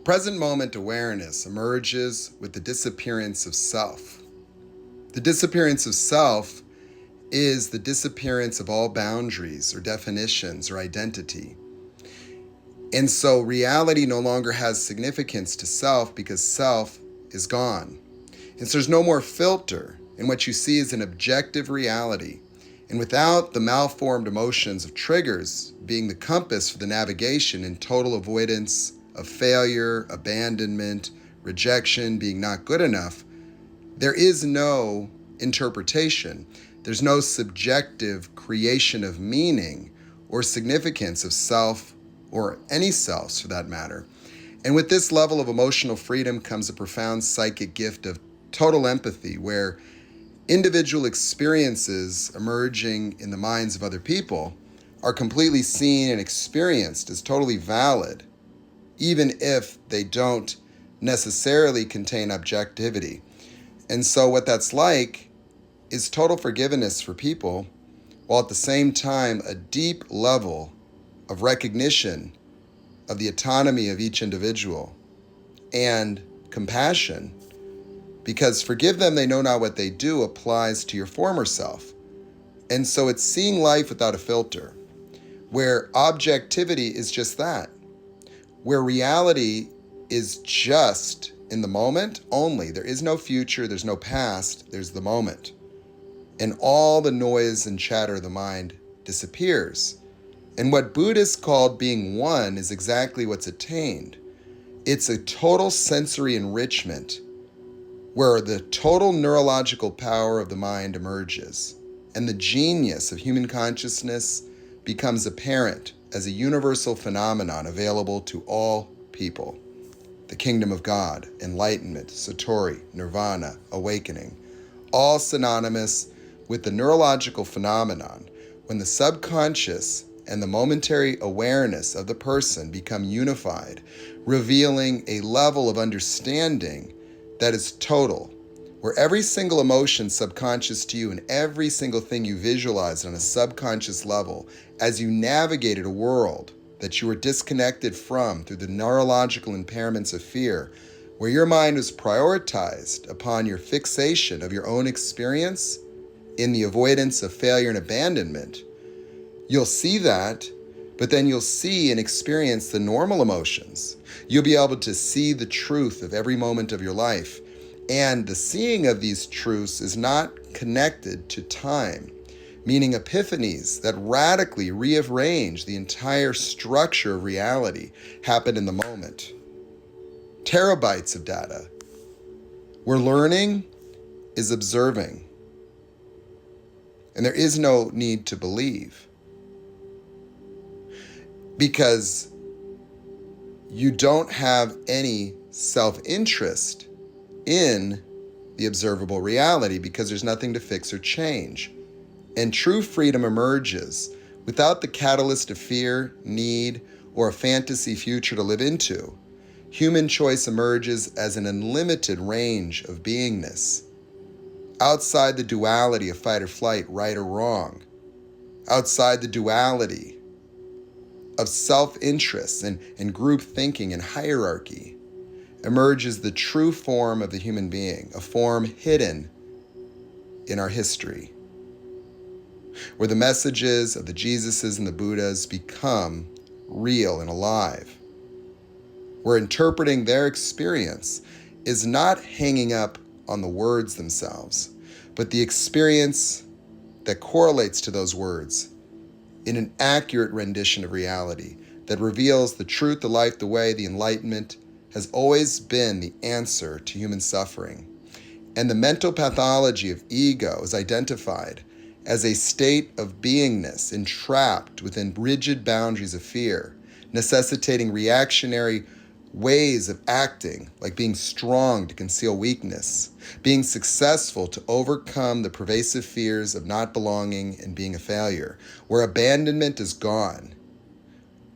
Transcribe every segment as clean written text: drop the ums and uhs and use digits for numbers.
Present moment awareness emerges with the disappearance of self. The disappearance of self is the disappearance of all boundaries or definitions or identity. And so reality no longer has significance to self because self is gone. And so there's no more filter, and what you see is an objective reality. And without the malformed emotions of triggers being the compass for the navigation in total avoidance of failure, abandonment, rejection, being not good enough, there is no interpretation. There's no subjective creation of meaning or significance of self or any selves for that matter. And with this level of emotional freedom comes a profound psychic gift of total empathy, where individual experiences emerging in the minds of other people are completely seen and experienced as totally valid, even if they don't necessarily contain objectivity. And so what that's like is total forgiveness for people, while at the same time a deep level of recognition of the autonomy of each individual and compassion, because forgive them, they know not what they do applies to your former self. And so it's seeing life without a filter, where objectivity is just that, where reality is just in the moment only. There is no future, there's no past, there's the moment. And all the noise and chatter of the mind disappears. And what Buddhists called being one is exactly what's attained. It's a total sensory enrichment where the total neurological power of the mind emerges and the genius of human consciousness becomes apparent as a universal phenomenon available to all people. The kingdom of God, enlightenment, satori, nirvana, awakening, all synonymous with the neurological phenomenon when the subconscious and the momentary awareness of the person become unified, revealing a level of understanding that is total, where every single emotion subconscious to you and every single thing you visualized on a subconscious level as you navigated a world that you were disconnected from through the neurological impairments of fear, where your mind was prioritized upon your fixation of your own experience in the avoidance of failure and abandonment, you'll see that, but then you'll see and experience the normal emotions. You'll be able to see the truth of every moment of your life. And the seeing of these truths is not connected to time, meaning epiphanies that radically rearrange the entire structure of reality happen in the moment. Terabytes of data. Where learning is observing. And there is no need to believe, because you don't have any self-interest in the observable reality because there's nothing to fix or change. And true freedom emerges without the catalyst of fear, need, or a fantasy future to live into. Human choice emerges as an unlimited range of beingness, outside the duality of fight or flight, right or wrong, outside the duality of self-interest and group thinking and hierarchy, emerges the true form of the human being, a form hidden in our history, where the messages of the Jesuses and the Buddhas become real and alive, where interpreting their experience is not hanging up on the words themselves, but the experience that correlates to those words in an accurate rendition of reality that reveals the truth, the life, the way, the enlightenment has always been the answer to human suffering. And the mental pathology of ego is identified as a state of beingness entrapped within rigid boundaries of fear, necessitating reactionary ways of acting, like being strong to conceal weakness, being successful to overcome the pervasive fears of not belonging and being a failure, where abandonment is gone,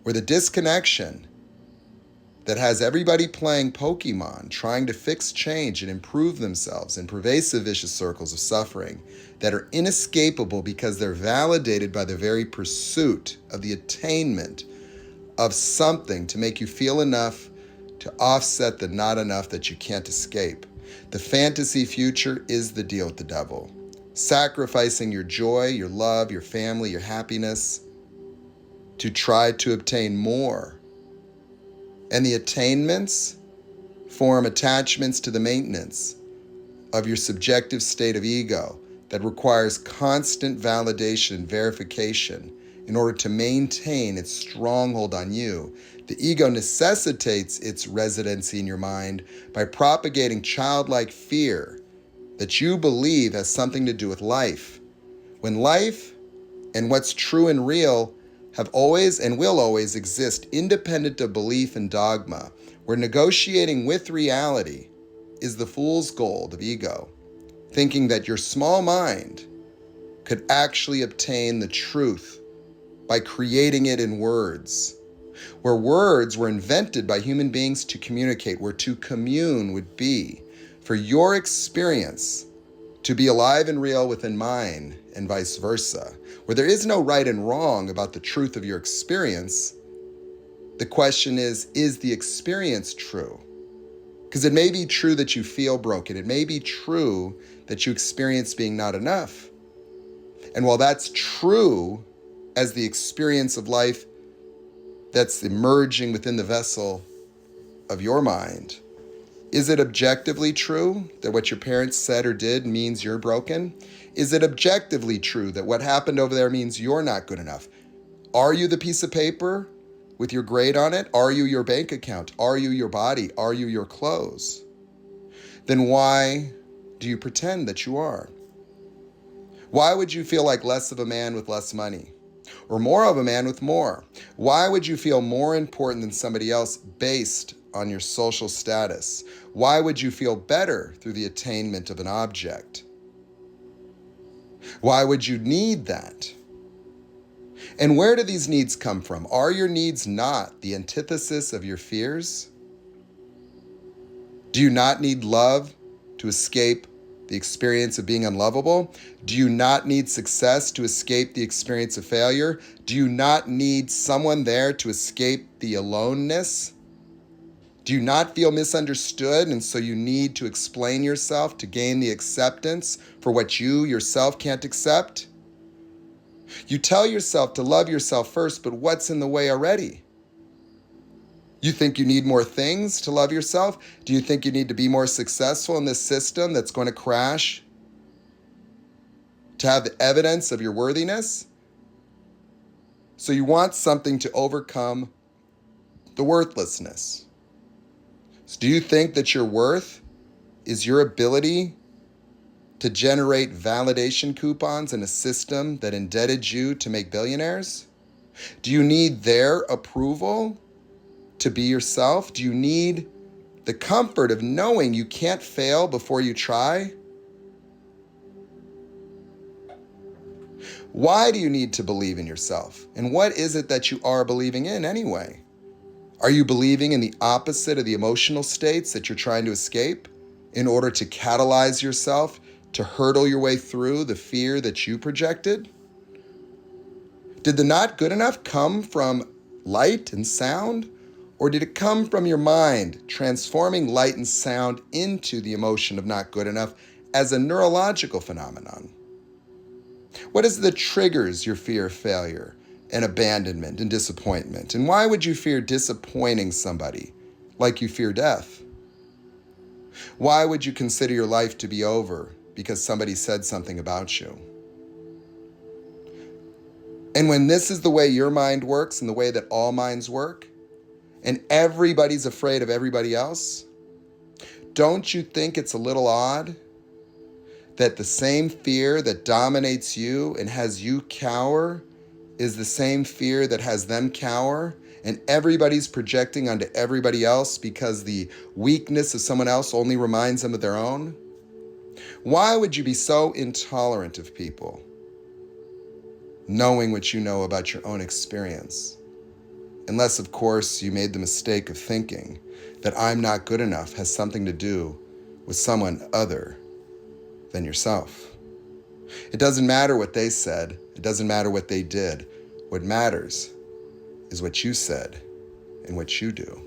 where the disconnection that has everybody playing Pokemon, trying to fix change and improve themselves in pervasive vicious circles of suffering that are inescapable because they're validated by the very pursuit of the attainment of something to make you feel enough to offset the not enough that you can't escape. The fantasy future is the deal with the devil. Sacrificing your joy, your love, your family, your happiness to try to obtain more. And the attainments form attachments to the maintenance of your subjective state of ego that requires constant validation and verification in order to maintain its stronghold on you. The ego necessitates its residency in your mind by propagating childlike fear that you believe has something to do with life, when life and what's true and real have always and will always exist independent of belief and dogma, where negotiating with reality is the fool's gold of ego, thinking that your small mind could actually obtain the truth by creating it in words, where words were invented by human beings to communicate, where to commune would be for your experience to be alive and real within mine, and vice versa, where there is no right and wrong about the truth of your experience. The question is the experience true? Because it may be true that you feel broken. It may be true that you experience being not enough. And while that's true as the experience of life that's emerging within the vessel of your mind, is it objectively true that what your parents said or did means you're broken? Is it objectively true that what happened over there means you're not good enough? Are you the piece of paper with your grade on it? Are you your bank account? Are you your body? Are you your clothes? Then why do you pretend that you are? Why would you feel like less of a man with less money? Or more of a man with more? Why would you feel more important than somebody else based on your social status? Why would you feel better through the attainment of an object? Why would you need that? And where do these needs come from? Are your needs not the antithesis of your fears? Do you not need love to escape the experience of being unlovable? Do you not need success to escape the experience of failure? Do you not need someone there to escape the aloneness? Do you not feel misunderstood, and so you need to explain yourself to gain the acceptance for what you yourself can't accept? You tell yourself to love yourself first, but what's in the way already? You think you need more things to love yourself? Do you think you need to be more successful in this system that's going to crash to have the evidence of your worthiness? So you want something to overcome the worthlessness. So do you think that your worth is your ability to generate validation coupons in a system that indebted you to make billionaires? Do you need their approval to be yourself? Do you need the comfort of knowing you can't fail before you try? Why do you need to believe in yourself? And what is it that you are believing in anyway? Are you believing in the opposite of the emotional states that you're trying to escape in order to catalyze yourself to hurdle your way through the fear that you projected? Did the not good enough come from light and sound? Or did it come from your mind, transforming light and sound into the emotion of not good enough as a neurological phenomenon? What is it that triggers your fear of failure and abandonment and disappointment? And why would you fear disappointing somebody like you fear death? Why would you consider your life to be over because somebody said something about you? And when this is the way your mind works and the way that all minds work, and everybody's afraid of everybody else, don't you think it's a little odd that the same fear that dominates you and has you cower is the same fear that has them cower, and everybody's projecting onto everybody else because the weakness of someone else only reminds them of their own? Why would you be so intolerant of people, knowing what you know about your own experience? Unless, of course, you made the mistake of thinking that I'm not good enough has something to do with someone other than yourself. It doesn't matter what they said. It doesn't matter what they did. What matters is what you said and what you do.